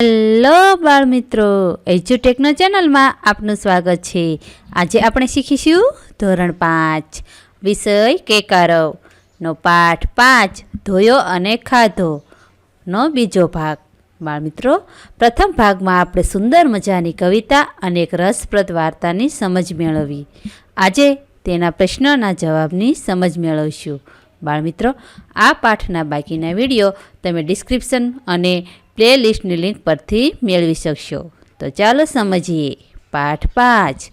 Hello બાળ મિત્રો, એજ્યુટેકનો ચેનલમાં આપનું સ્વાગત છે। આજે આપણે શીખીશું ધોરણ 5 વિષય કેકારવનો પાઠ 5 ધોયો અને ખાધો નો બીજો ભાગ। બાળ મિત્રો, પ્રથમ ભાગમાં આપણે સુંદર મજાની કવિતા અને એક રસપ્રદ વાર્તાની સમજ મેળવી। આજે તેના પ્રશ્નોના જવાબની સમજ મેળવીશું। બાળ મિત્રો, આ પાઠના બાકીના વિડીયો તમે ડિસ્ક્રિપ્શન અને પ્લેલિસ્ટની લિંક પરથી મેળવી શકશો। તો ચાલો સમજીએ પાઠ 5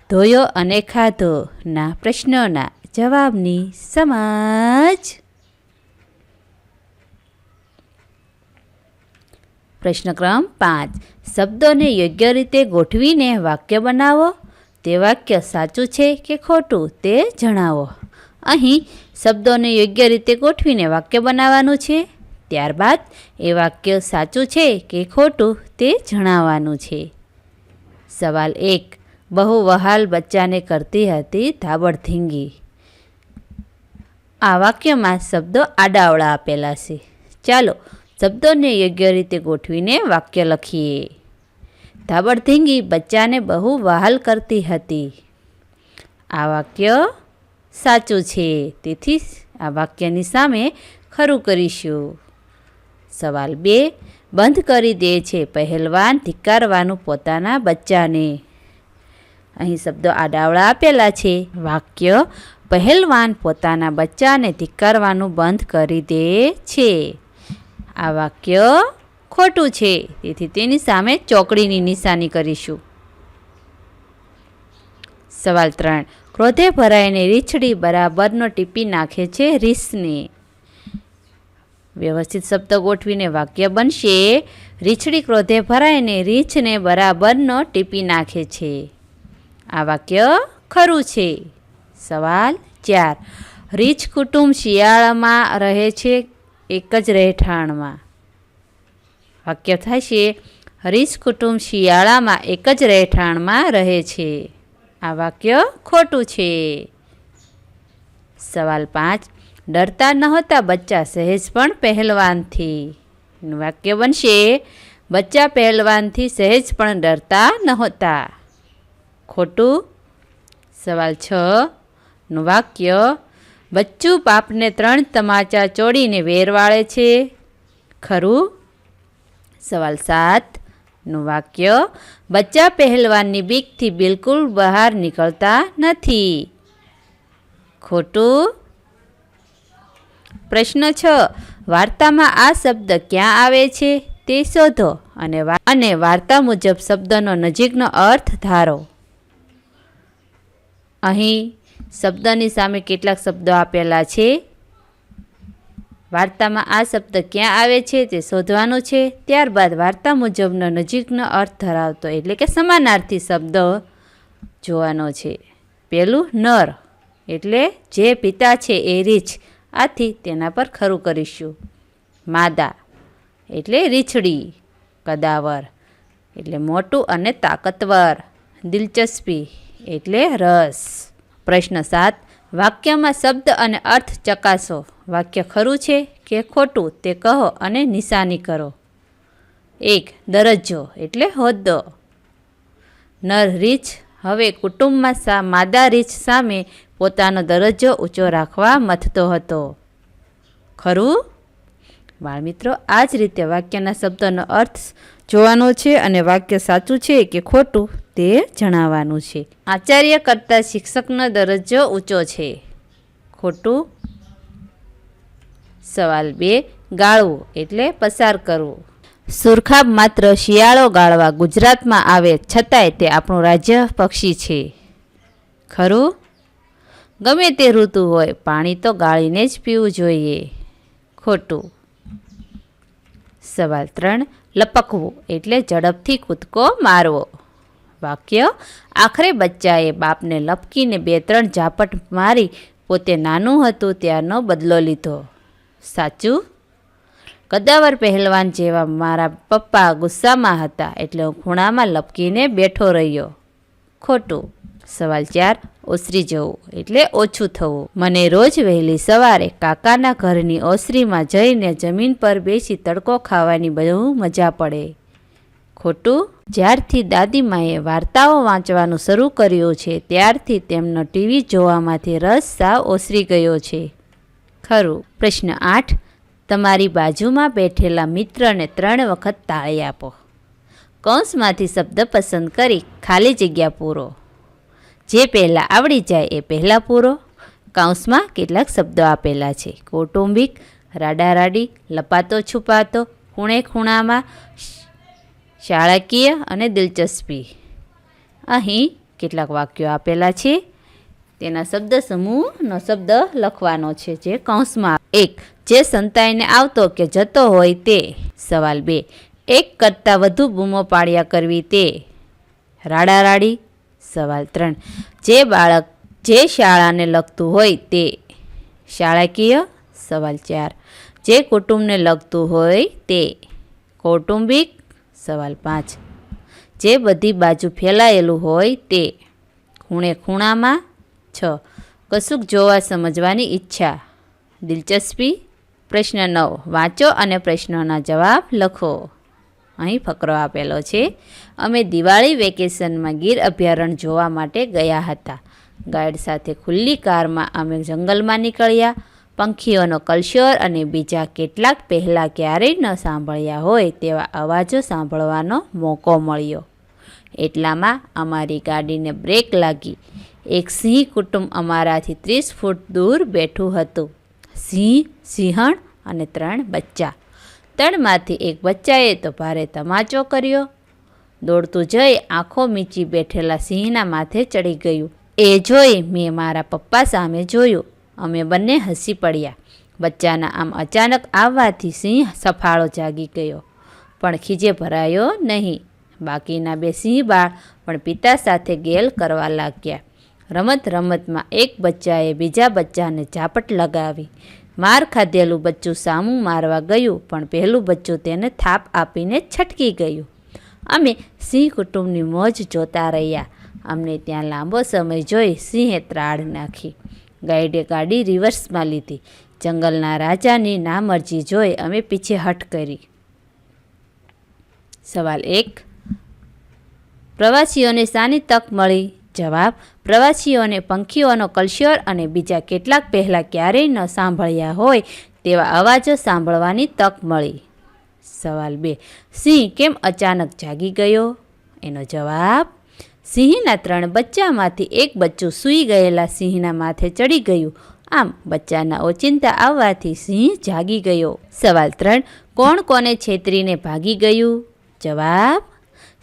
ધોયો અને ખાધો ના પ્રશ્નોના જવાબની સમજ। પ્રશ્ન ક્રમ 5, શબ્દોને યોગ્ય રીતે ગોઠવીને વાક્ય બનાવો। તે વાક્ય સાચું છે કે ખોટું તે જણાવો। અહીં શબ્દોને યોગ્ય રીતે ગોઠવીને વાક્ય બનાવવાનું છે। ત્યારબાદ એ વાક્ય સાચું છે કે ખોટું તે જણાવવાનું છે। સવાલ 1, બહુ વહાલ બચ્ચાને કરતી હતી ધાબળધીંગી। આ વાક્યમાં શબ્દો આડાઅવળા આપેલા છે। ચાલો શબ્દોને યોગ્ય રીતે ગોઠવીને વાક્ય લખીએ। ધાબળધીંગી બચ્ચાને બહુ વહાલ કરતી હતી। આ વાક્ય સાચું છે, તેથી આ વાક્યની સામે ખરું કરીશું। સવાલ 2, બંધ કરી દે છે પહેલવાન ધિક્કારવાનું પોતાના બચ્ચાને। અહીં શબ્દો આડાઅવળા આપેલા છે। વાક્ય પહેલવાન પોતાના બચ્ચાને ધિક્કારવાનું બંધ કરી દે છે। આ વાક્ય ખોટું છે, તેથી તેની સામે ચોકડીની નિશાની કરીશું। સવાલ 3, ક્રોધે ભરાઈને રીછડી બરાબરનો ટીપી નાખે છે રીંછને। વ્યવસ્થિત શબ્દ ગોઠવીને વાક્ય બનશે, રીછડી ક્રોધે ભરાઈને રીંછને બરાબરનો ટીપી નાખે છે। આ વાક્ય ખરું છે। સવાલ 4, રીંછ કુટુંબ શિયાળામાં રહે છે એક જ રહેઠાણમાં। વાક્ય થાય છે, રીંછ કુટુંબ શિયાળામાં એક જ રહેઠાણમાં રહે છે। આ વાક્ય ખોટું છે। સવાલ 5, ડરતા નહોતા બચ્ચા સહેજ પણ પહેલવાનથી। વાક્ય બનશે, બચ્ચા પહેલવાનથી સહેજ પણ ડરતા નહોતા। ખોટું। સવાલ 6 નું વાક્ય, બચ્ચું બાપને 3 તમાચા ચોડીને વેરવાળે છે। ખરું। સવાલ 7 નું વાક્ય, બચ્ચા પહેલવાનની બીકથી બિલકુલ બહાર નીકળતા નથી। ખોટું। પ્રશ્ન 6, વાર્તામાં આ શબ્દ ક્યાં આવે છે તે શોધો અને વાર્તા મુજબ શબ્દનો નજીકનો અર્થ ધારો। અહીં શબ્દની સામે કેટલાક શબ્દો આપેલા છે। વાર્તામાં આ શબ્દ ક્યાં આવે છે તે શોધવાનું છે। ત્યારબાદ વાર્તા મુજબનો નજીકનો અર્થ ધરાવતો એટલે કે સમાનાર્થી શબ્દ જોવાનો છે। પહેલું નર એટલે જે પિતા છે એ રીંછ, આથી તેના પર ખરું કરીશું। માદા એટલે રીંછડી। કદાવર એટલે મોટું અને તાકતવર। દિલચસ્પી એટલે રસ। પ્રશ્ન 7, વાક્યમાં શબ્દ અને અર્થ ચકાસો। વાક્ય ખરું છે કે ખોટું તે કહો અને નિશાની કરો। 1, દરજ્જો એટલે હોદ્દો। નર રીંછ હવે કુટુંબમાં માદા રીંછ સામે પોતાનો દરજ્જો ઊંચો રાખવા મથતો હતો। ખરું। બાળ મિત્રો, આ જ રીતે વાક્યના શબ્દોનો અર્થ જોવાનો છે અને વાક્ય સાચું છે કે ખોટું તે જણાવવાનું છે। આચાર્ય કરતાં શિક્ષકનો દરજ્જો ઊંચો છે। ખોટું। સવાલ 2, ગાળવું એટલે પસાર કરવું। સુરખાબ માત્ર શિયાળો ગાળવા ગુજરાતમાં આવે છતાંય તે આપણું રાજ્ય પક્ષી છે। ખરું। ગમે તે ઋતુ હોય પાણી તો ગાળીને જ પીવું જોઈએ। ખોટું। સવાલ 3, લપકવું એટલે ઝડપથી કૂદકો મારવો। વાક્ય, આખરે બચ્ચાએ બાપને લપકીને 2-3 ઝાપટ મારી પોતે નાનું હતું ત્યારનો બદલો લીધો। સાચું। કદાવર પહેલવાન જેવા મારા પપ્પા ગુસ્સામાં હતા એટલે હું ખૂણામાં લપકીને બેઠો રહ્યો। ખોટું। સવાલ 4, ઓસરી જવું એટલે ઓછું થવું। મને રોજ વહેલી સવારે કાકાના ઘરની ઓસરીમાં જઈને જમીન પર બેસી તડકો ખાવાની બહુ મજા પડે। ખોટું. જ્યારથી દાદીમાએ વાર્તાઓ વાંચવાનું શરૂ કર્યું છે ત્યારથી તેમનો ટીવી જોવામાંથી રસ સાવ ઓસરી ગયો છે. ખરું. પ્રશ્ન 8. તમારી બાજુમાં બેઠેલા મિત્રને 3 વખત તાળી આપો. કૌંસમાંથી શબ્દ પસંદ કરી ખાલી જગ્યા પૂરો. જે પહેલાં આવડી જાય એ પહેલાં પૂરો. કૌંસમાં કેટલાક શબ્દો આપેલા છે. કૌટુંબિક, રાડારાડી, લપાતો છુપાતો, ખૂણે ખૂણામાં, શાળાકીય અને દિલચસ્પી. અહીં કેટલાક વાક્યો આપેલા છે. તેના શબ્દ સમૂહનો શબ્દ લખવાનો છે જે કૌંસમાં. 1. જે સંતાઈને આવતો કે જતો હોય તે. સવાલ 2. એક કરતાં વધુ બૂમો પાડ્યા કરવી તે. રાડારાડી. સવાલ 3. જે બાળક જે શાળાને લગતું હોય તે. શાળાકીય. સવાલ 4. જે કુટુંબને લગતું હોય તે. કૌટુંબિક. સવાલ 5. જે બધી બાજુ ફેલાયેલું હોય તે. ખૂણે ખૂણામાં. 6. કશુંક જોવા સમજવાની ઈચ્છા. દિલચસ્પી. પ્રશ્ન 9. વાંચો અને પ્રશ્નોના જવાબ લખો. અહીં ફકરો આપેલો છે. અમે દિવાળી વેકેશનમાં ગીર અભયારણ્ય જોવા માટે ગયા હતા. ગાઈડ સાથે ખુલ્લી કારમાં અમે જંગલમાં નીકળ્યા. પંખીઓનો કલશોર અને બીજા કેટલાક પહેલાં ક્યારેય ન સાંભળ્યા હોય તેવા અવાજો સાંભળવાનો મોકો મળ્યો. એટલામાં અમારી ગાડીને બ્રેક લાગી. એક સિંહ કુટુંબ અમારાથી 30 ફૂટ દૂર બેઠું હતું. સિંહ, સિંહણ અને 3 બચ્ચા. તળમાંથી એક બચ્ચાએ તો ભારે તમાચો કર્યો. દોડતું જઈ આંખો મીચી બેઠેલા સિંહના માથે ચડી ગયું. એ જોઈ મેં મારા પપ્પા સામે જોયું. અમે બંને હસી પડ્યા. બચ્ચાના આમ અચાનક આવવાથી સિંહ સફાળો જાગી ગયો પણ ખીજે ભરાયો નહીં. બાકીના 2 સિંહ બાળ પણ પિતા સાથે ગેલ કરવા લાગ્યા. રમત રમતમાં એક બચ્ચાએ બીજા બચ્ચાને ઝાપટ લગાવી. માર ખાધેલું બચ્ચું સામું મારવા ગયું પણ પહેલું બચ્ચું તેને થાપ આપીને છટકી ગયું. અમે સિંહ કુટુંબની મોજ જોતા રહ્યા. અમને ત્યાં લાંબો સમય જોઈ સિંહે ત્રાડ નાખી. ગાઈડે ગાડી રિવર્સમાં લીધી. જંગલના રાજાની નામરજી જોઈ અમે પીછેહઠ કરી. સવાલ 1. પ્રવાસીઓને શાની તક મળી? જવાબ. પ્રવાસીઓને પંખીઓનો કલશોર અને બીજા કેટલાક પહેલાં ક્યારેય ન સાંભળ્યા હોય તેવા અવાજો સાંભળવાની તક મળી. સવાલ 2. સિંહ કેમ અચાનક જાગી ગયો? એનો જવાબ. સિંહના 3 બચ્ચામાંથી એક બચ્ચું સૂઈ ગયેલા સિંહના માથે ચડી ગયું. આમ બચ્ચાના ઓચિંતા આવવાથી સિંહ જાગી ગયો. સવાલ 3. કોણ કોને છેતરીને ભાગી ગયું? જવાબ.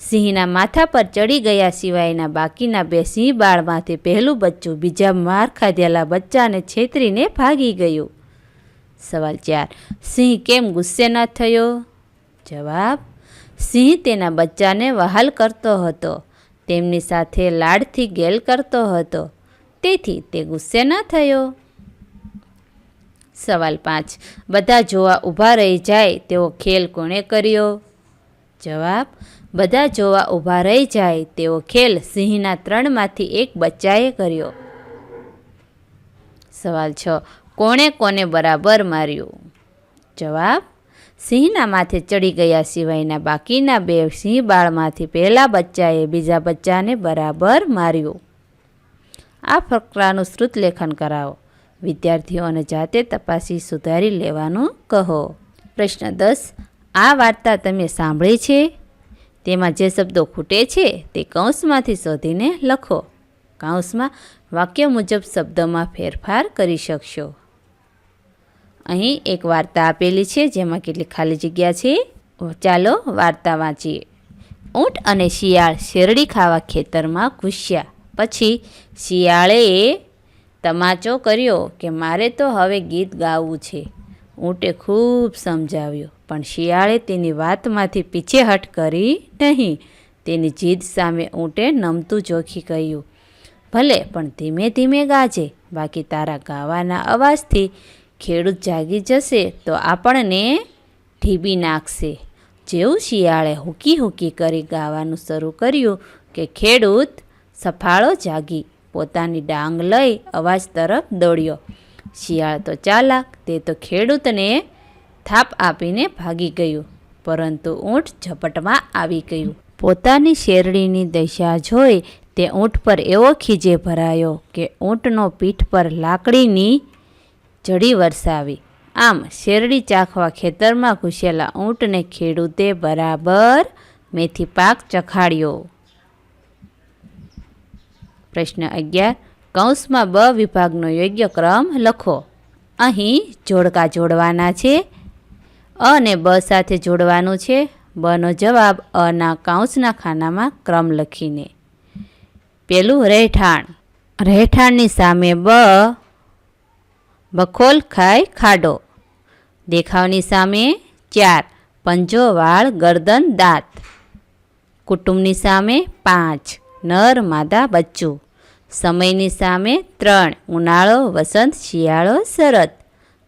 સિંહના માથા પર ચડી ગયા સિવાયના બાકીના 2 સિંહ બાળમાંથી પહેલું બચ્ચું બીજા માર ખાધેલા બચ્ચાને છેતરીને ભાગી ગયું. સવાલ 4. સિંહ કેમ ગુસ્સે ન થયો? જવાબ. સિંહ તેના બચ્ચાને વહાલ કરતો હતો. તેમની સાથે લાડથી ગેલ કરતો હતો. તેથી તે ગુસ્સે ન થયો. સવાલ 5. બધા જોવા ઊભા રહી જાય તેવો ખેલ કોણે કર્યો? જવાબ. બધા જોવા ઊભા રહી જાય તેવો ખેલ સિંહના 3માંથી એક બચ્ચાએ કર્યો. સવાલ 6. કોણે કોને બરાબર માર્યું? જવાબ. સિંહના માથે ચડી ગયા સિવાયના બાકીના 2 સિંહ બાળમાંથી પહેલા બચ્ચાએ બીજા બચ્ચાને બરાબર માર્યું. આ ફકરાનું શ્રુતલેખન કરાવો. વિદ્યાર્થીઓને જાતે તપાસી સુધારી લેવાનું કહો. પ્રશ્ન 10. આ વાર્તા તમે સાંભળી છે? તેમાં જે શબ્દો ખૂટે છે તે કૌંસમાંથી શોધીને લખો. કૌંસમાં વાક્ય મુજબ શબ્દોમાં ફેરફાર કરી શકશો. અહીં એક વાર્તા આપેલી છે જેમાં કેટલી ખાલી જગ્યા છે. ચાલો વાર્તા વાંચીએ. ઊંટ અને શિયાળ શેરડી ખાવા ખેતરમાં ઘૂસ્યા. પછી શિયાળે તમાચો કર્યો કે મારે તો હવે ગીત ગાવું છે. ઊંટે ખૂબ સમજાવ્યો પણ શિયાળે તેની વાતમાંથી પીછેહઠ કરી નહીં. તેની જીદ સામે ઊંટે નમતું જોખી કહ્યું, ભલે પણ ધીમે ધીમે ગાજે, બાકી તારા ગાવાના અવાજથી ખેડૂત જાગી જશે તો આપણને ઢીબી નાખશે. જેવું શિયાળે હુકી હુકી કરી ગાવાનું શરૂ કર્યું કે ખેડૂત સફાળો જાગી પોતાની ડાંગ લઈ અવાજ તરફ દોડ્યો. શિયાળ તો ચાલાક, તે તો ખેડૂતને થાપ આપીને ભાગી ગયું. પરંતુ ઊંટ ઝપટમાં આવી ગયું. પોતાની શેરડીની દશા જોઈ તે ઊંટ પર એવો ખીજે ભરાયો કે ઊંટનો પીઠ પર લાકડીની જડી વરસાવી. આમ શેરડી ચાખવા ખેતરમાં ઘૂસેલા ઊંટને ખેડૂતે બરાબર મેથી પાક ચખાડ્યો. પ્રશ્ન 11. કૌંસમાં બ વિભાગનો યોગ્ય ક્રમ લખો. અહીં જોડકા જોડવાના છે. અ ને બ સાથે જોડવાનું છે. બનો જવાબ અના કૌંસના ખાનામાં ક્રમ લખીને. પેલું રહેઠાણ. રહેઠાણની સામે બ, બખોલ ખાય ખાડો. દેખાવની સામે 4, પંજો વાળ ગરદન દાંત. કુટુંબની સામે 5, નર માદા બચ્ચું. સમયની સામે 3, ઉનાળો વસંત શિયાળો શરદ.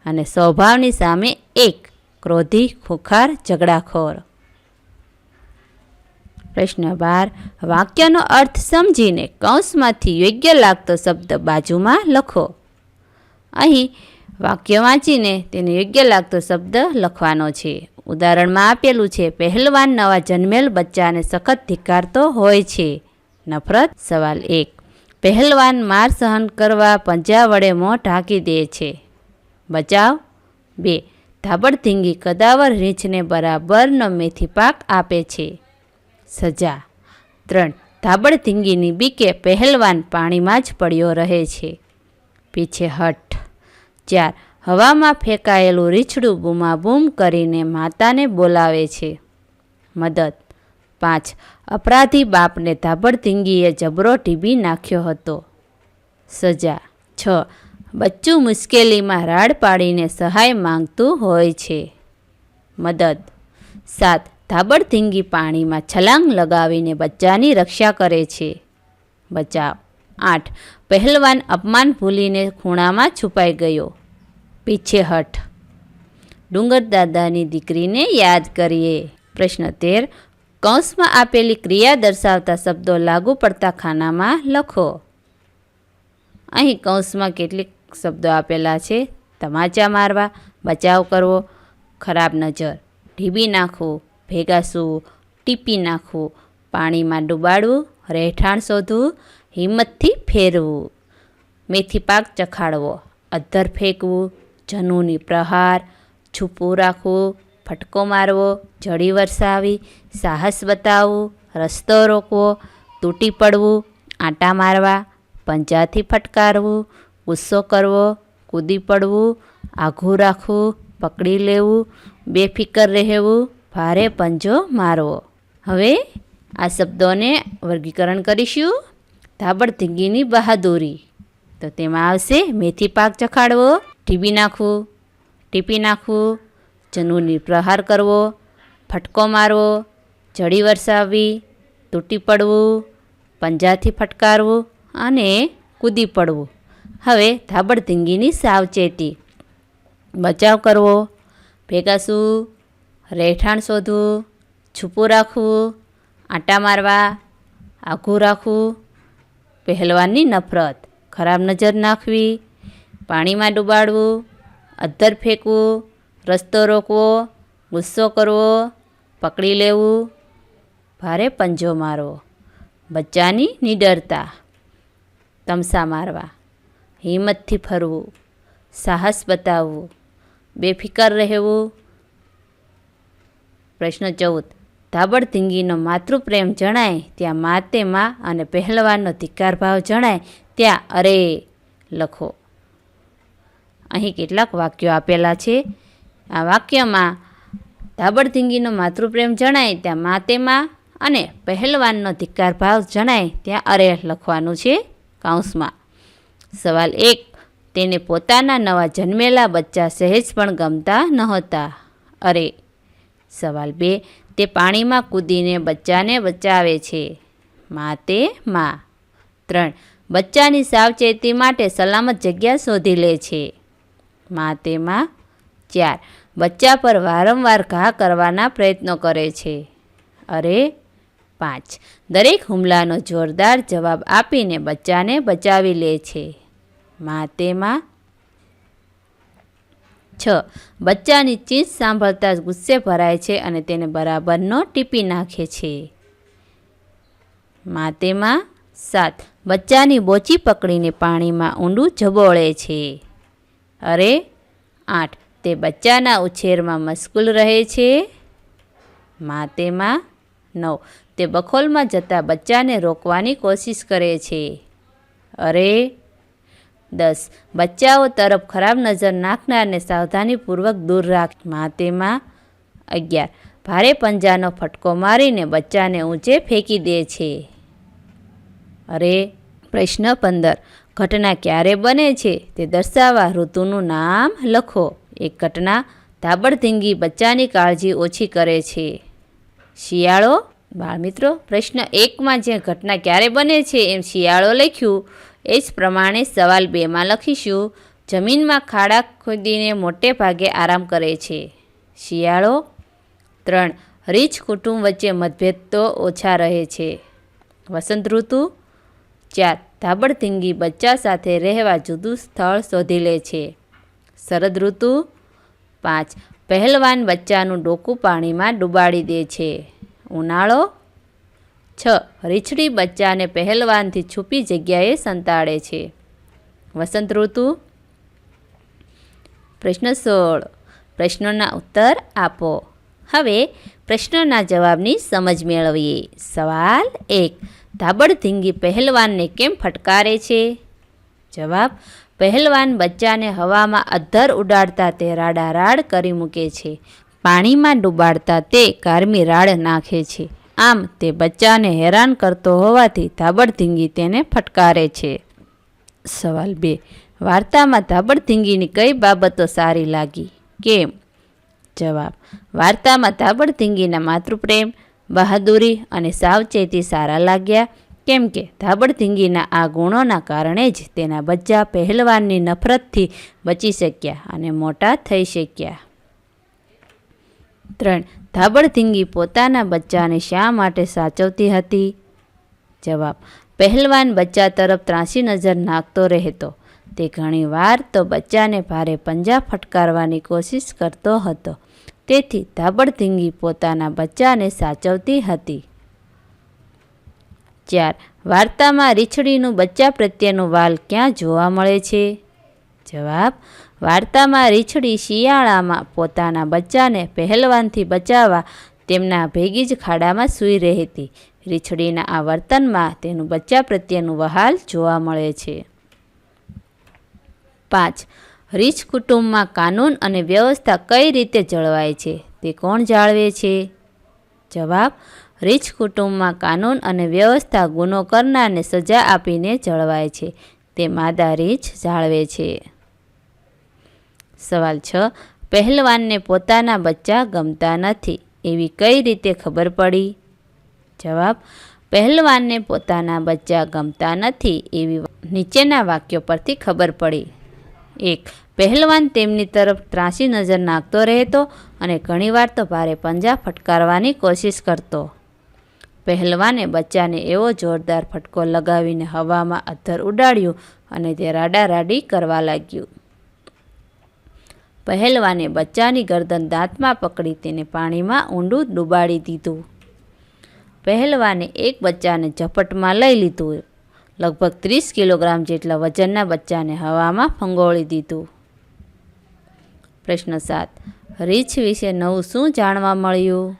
અને સ્વભાવની સામે 1, ક્રોધી ખુખાર ઝઘડાખોર. પ્રશ્ન 12. વાક્યનો અર્થ સમજીને કૌંસમાંથી યોગ્ય લાગતો શબ્દ બાજુમાં લખો. અહીં વાક્ય વાંચીને તેને યોગ્ય લાગતો શબ્દ લખવાનો છે. ઉદાહરણમાં આપેલું છે, પહેલવાન નવા જન્મેલ બચ્ચાને સખત ધિક્કારતો હોય છે. નફરત. સવાલ 1. પહેલવાન માર સહન કરવા પંજા વડે મોં ઢાંકી દે છે. બચાવ. 2. ધાબડધીંગી કદાવર રીંછને બરાબરનો મેથી પાક આપે છે. સજા. 3. ધાબડધીંગીની બીકે પહેલવાન પાણીમાં જ પડ્યો રહે છે. પીછેહઠ. 4. હવામાં ફેંકાયેલું રીંછડું બૂમાબૂમ કરીને માતાને બોલાવે છે. મદદ. 5. અપરાધી બાપને ધાબડધીંગીએ જબરો ઢીબી નાખ્યો હતો. સજા. 6. બચ્ચું મુશ્કેલીમાં રાડ પાડીને સહાય માંગતું હોય છે. મદદ. 7. ધાબડધીંગી પાણીમાં છલાંગ લગાવીને બચ્ચાની રક્ષા કરે છે. બચાવ. 8. પહેલવાન અપમાન ભૂલીને ખૂણામાં છુપાઈ ગયો. પીછેહઠ. ડુંગર દાદાની દીકરીને યાદ કરીએ. પ્રશ્ન 13. કૌંસમાં આપેલી ક્રિયા દર્શાવતા શબ્દો લાગુ પડતા ખાનામાં લખો. અહીં કૌંસમાં કેટલીક શબ્દો આપેલા છે. તમાચા મારવા, બચાવ કરવો, ખરાબ નજર, ઢીબી નાખવું, ભેગા સૂવું, ટીપી નાખવું, પાણીમાં ડૂબાડવું, રહેઠાણ શોધવું, હિંમતથી ફેરવું, મેથી પાક ચખાડવો, અધ્ધર ફેંકવું, જનુની પ્રહાર, છૂપું રાખવું, ફટકો મારવો, જડી વરસાવી, સાહસ બતાવવું, રસ્તો રોકવો, તૂટી પડવું, આંટા મારવા, પંજાથી ફટકારવું, ગુસ્સો કરવો, કૂદી પડવું, આઘું રાખવું, પકડી લેવું, બેફિકર રહેવું, ભારે પંજો મારવો. હવે આ શબ્દોને વર્ગીકરણ કરીશું. ધાબડધીંગીની બહાદુરી, તો તેમાં આવશે મેથી પાક ચખાડવો, ઢીબી નાખવું, ટીપી નાખવું, જનુની પ્રહાર કરવો, ફટકો મારવો, જડી વરસાવવી, તૂટી પડવું, પંજાથી ફટકારવું અને કૂદી પડવું. હવે ધાબડધીંગીની સાવચેતી. બચાવ કરવો, ભેગા સૂવું, રહેઠાણ શોધવું, છૂપું રાખવું, આંટા મારવા, આઘું રાખવું, પહેલવાનની નફરત, ખરાબ નજર નાખવી, પાણીમાં ડૂબાડવું, અધ્ધર ફેંકવું, રસ્તો રોકવો, ગુસ્સો કરવો, પકડી લેવું, ભારે પંજો મારવો, બચ્ચાની નિડરતા, તમસા મારવા, હિંમતથી ફરવું, સાહસ બતાવવું, બેફિકર રહેવું. પ્રશ્ન 14. ધાબડધીંગીનો માતૃપ્રેમ જણાય ત્યાં માતે માં અને પહેલવાનનો ધિક્કાર ભાવ જણાય ત્યાં અરે લખો. અહીં કેટલાક વાક્યો આપેલા છે. આ વાક્યમાં ધાબડધીંગીનો માતૃપ્રેમ જણાય ત્યાં માતે માં અને પહેલવાનનો ધિક્કાર ભાવ જણાય ત્યાં અરે લખવાનું છે કૌંસમાં. સવાલ 1. તેને પોતાના નવા જન્મેલા બચ્ચા સહેજ પણ ગમતા નહોતા. અરે. સવાલ 2. તે પાણીમાં કૂદીને બચ્ચાને બચાવે છે. માતે માં. 3. બચ્ચાની સાવચેતી માટે સલામત જગ્યા શોધી લે છે. માતે માં. 4. બચ્ચા પર વારંવાર ઘા કરવાના પ્રયત્નો કરે છે. અરે. 5. દરેક હુમલાનો જોરદાર જવાબ આપીને બચ્ચાને બચાવી લે છે. માતે માં. 6. બચ્ચાની ચીસ સાંભળતા જ ગુસ્સે ભરાય છે અને તેને બરાબરનો ટીપી નાખે છે. માતેમાં 7. બચ્ચાની બોચી પકડીને પાણીમાં ઊંડું ઝબોળે છે. અરે 8. તે બચ્ચાના ઉછેરમાં મશગુલ રહે છે. માતેમાં 9. તે બખોલમાં જતા બચ્ચાને રોકવાની કોશિશ કરે છે. અરે 10. બચ્ચાઓ તરફ ખરાબ નજર નાખનારને સાવધાનીપૂર્વક દૂર રાખ. માતેમાં 11. ભારે પંજાનો ફટકો મારીને બચ્ચાને ઊંચે ફેંકી દે છે. અરે પ્રશ્ન 15. ઘટના ક્યારે બને છે તે દર્શાવવા ઋતુનું નામ લખો. એક ઘટના ધાબળધીંગી બચ્ચાની કાળજી ઓછી કરે છે. શિયાળો. બાળમિત્રો, પ્રશ્ન 1માં જે ઘટના ક્યારે બને છે એમ શિયાળો લખ્યું એ જ પ્રમાણે સવાલ 2માં લખીશું. જમીનમાં ખાડા ખોદીને મોટે ભાગે આરામ કરે છે. શિયાળો. 3. રીછ કુટુંબ વચ્ચે મતભેદ તો ઓછા રહે છે. વસંત ઋતુ. 4. ધાબળધીંગી બચ્ચા સાથે રહેવા જુદું સ્થળ શોધી લે છે. શરદ ઋતુ. 5. પહેલવાન બચ્ચાનું ડોકું પાણીમાં ડૂબાડી દે છે. ઉનાળો. 6. રીછડી બચ્ચાને પહેલવાનથી છુપી જગ્યાએ સંતાડે છે. વસંત ઋતુ. પ્રશ્ન 16. પ્રશ્નોના ઉત્તર આપો. હવે પ્રશ્નોના જવાબની સમજ મેળવીએ. સવાલ 1. ધાબળધીંગી પહેલવાનને કેમ ફટકારે છે? જવાબ. પહેલવાન બચ્ચાને હવામાં અધ્ધર ઉડાડતા તે રાડારાડ કરી મૂકે છે. પાણીમાં ડૂબાડતા તે કારમી રાડ નાખે છે. આમ તે બચ્ચાને હેરાન કરતો હોવાથી ધાબળધીંગી તેને ફટકારે છે. સવાલ 2. વાર્તામાં ધાબળધીંગીની કઈ બાબતો સારી લાગી? કેમ? જવાબ. વાર્તામાં ધાબળધીંગીના માતૃપ્રેમ, બહાદુરી અને સાવચેતી સારા લાગ્યા, કેમ કે ધાબળધીંગીના આ ગુણોના કારણે જ તેના બચ્ચા પહેલવાનની નફરતથી બચી શક્યા અને મોટા થઈ શક્યા. 3. ધાબળધીંગી પોતાના બચ્ચાને શા માટે સાચવતી હતી? જવાબ. પહેલવાન બચ્ચા તરફ ત્રાંસી નજર નાખતો રહેતો. તે ઘણીવાર તો બચ્ચાને ભારે પંજા ફટકારવાની કોશિશ કરતો હતો. તેથી ધાબળધીંગી પોતાના બચ્ચાને સાચવતી હતી. 4. વાર્તામાં રીછડીનું બચ્ચા પ્રત્યેનું વાલ ક્યાં જોવા મળે છે? જવાબ. વાર્તામાં રીછડી શિયાળામાં પોતાના બચ્ચાને પહેલવાનથી બચાવવા તેમના ભેગી જ ખાડામાં સૂઈ રહેતી. રીછડીના આ વર્તનમાં તેનું બચ્ચા પ્રત્યેનું વહાલ જોવા મળે છે. 5. રીછ કુટુંબમાં કાનૂન અને વ્યવસ્થા કઈ રીતે જળવાય છે? તે કોણ જાળવે છે? જવાબ. રીછ કુટુંબમાં કાનૂન અને વ્યવસ્થા ગુનો કરનારને સજા આપીને જળવાય છે. તે માદા રીછ જાળવે છે. સવાલ 6. પહેલવાનને પોતાના બચ્ચા ગમતા નથી એવી કઈ રીતે ખબર પડી? જવાબ. પહેલવાનને પોતાના બચ્ચા ગમતા નથી એવી નીચેના વાક્યો પરથી ખબર પડી. 1. પહેલવાન તેમની તરફ ત્રાંસી નજર નાખતો રહેતો અને ઘણીવાર તો ભારે પંજા ફટકારવાની કોશિશ કરતો. પહેલવાને બચ્ચાને એવો જોરદાર ફટકો લગાવીને હવામાં અધ્ધર ઉડાડ્યું અને તે રાડારાડી કરવા લાગ્યું. પહેલવાને બચ્ચાની ગરદન દાંતમાં પકડી તેને પાણીમાં ઊંડું ડૂબાડી દીધું. પહેલવાને એક બચ્ચાને ઝપટમાં લઈ લીધું. લગભગ 30 કિલોગ્રામ જેટલા વજનના બચ્ચાને હવામાં ફંગોળી દીધું. પ્રશ્ન 7. રીછ વિશે નવું શું જાણવા મળ્યું?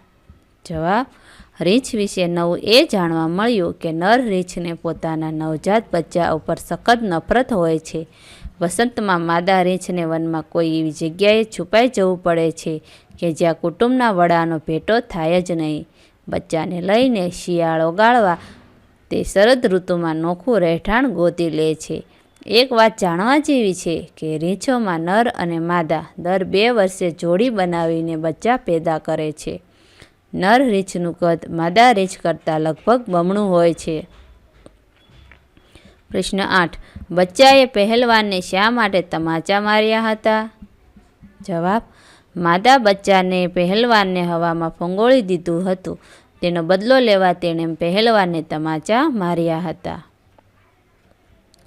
જવાબ. રીછ વિશે નવું એ જાણવા મળ્યું કે નર રીછને પોતાના નવજાત બચ્ચા ઉપર સખત નફરત હોય છે. વસંતમાં માદા રીછને વનમાં કોઈ એવી જગ્યાએ છુપાઈ જવું પડે છે કે જ્યાં કુટુંબના વડાનો ભેટો થાય જ નહીં. બચ્ચાને લઈને શિયાળો ગાળવા તે શરદ ઋતુમાં નોખું રહેઠાણ ગોતી લે છે. એક વાત જાણવા જેવી છે કે રીંછોમાં નર અને માદા દર 2 વર્ષે જોડી બનાવીને બચ્ચા પેદા કરે છે. નર રીંછનું કદ માદા રીંછ કરતાં લગભગ બમણું હોય છે. પ્રશ્ન 8. બચ્ચાએ પહેલવાનને શા માટે તમાચા માર્યા હતા? જવાબ. માદા બચ્ચાને પહેલવાનને હવામાં ફંગોળી દીધું હતું. તેનો બદલો લેવા તેણે પહેલવાનને તમાચા માર્યા હતા.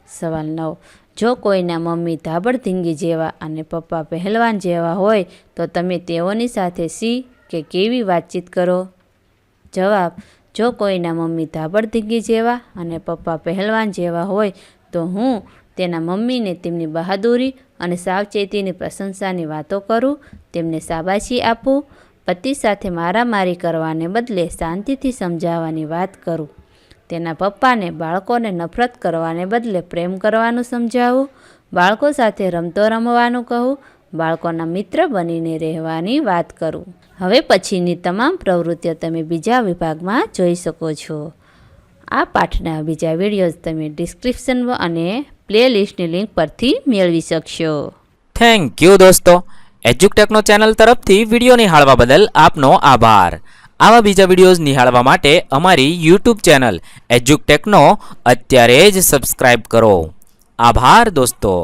સવાલ 9. જો કોઈના મમ્મી ધાબળધીંગી જેવા અને પપ્પા પહેલવાન જેવા હોય તો તમે તેઓની સાથે શી કે કેવી વાતચીત કરો? જવાબ: જો કોઈના મમ્મી ધાબળધીંગી જેવા અને પપ્પા પહેલવાન જેવા હોય તો હું તેના મમ્મીને તેમની બહાદુરી અને સાવચેતીની પ્રશંસાની વાતો કરું, તેમને શાબાશી આપું, પતિ સાથે મારામારી કરવાને બદલે શાંતિથી સમજાવવાની વાત કરું, તેના પપ્પાને બાળકોને નફરત કરવાને બદલે પ્રેમ કરવાનું સમજાવું, બાળકો સાથે રમતો રમવાનું કહું, બાળકોના મિત્ર બનીને રહેવાની વાત કરું. હવે પછીની તમામ પ્રવૃત્તિઓ તમે બીજા વિભાગમાં જોઈ શકો છો. આ પાઠના બીજા વિડીયોઝ તમે ડિસ્ક્રિપ્શન અને પ્લેલિસ્ટની લિંક પરથી મેળવી શકશો. થેન્ક યુ દોસ્તો. એજ્યુકટેકનો ચેનલ તરફથી વિડીયો નિહાળવા બદલ આપનો આભાર. આવા બીજા વિડીયોઝ નિહાળવા માટે અમારી યુટ્યુબ ચેનલ એજ્યુકટેકનો અત્યારે જ સબસ્ક્રાઇબ કરો. આભાર દોસ્તો.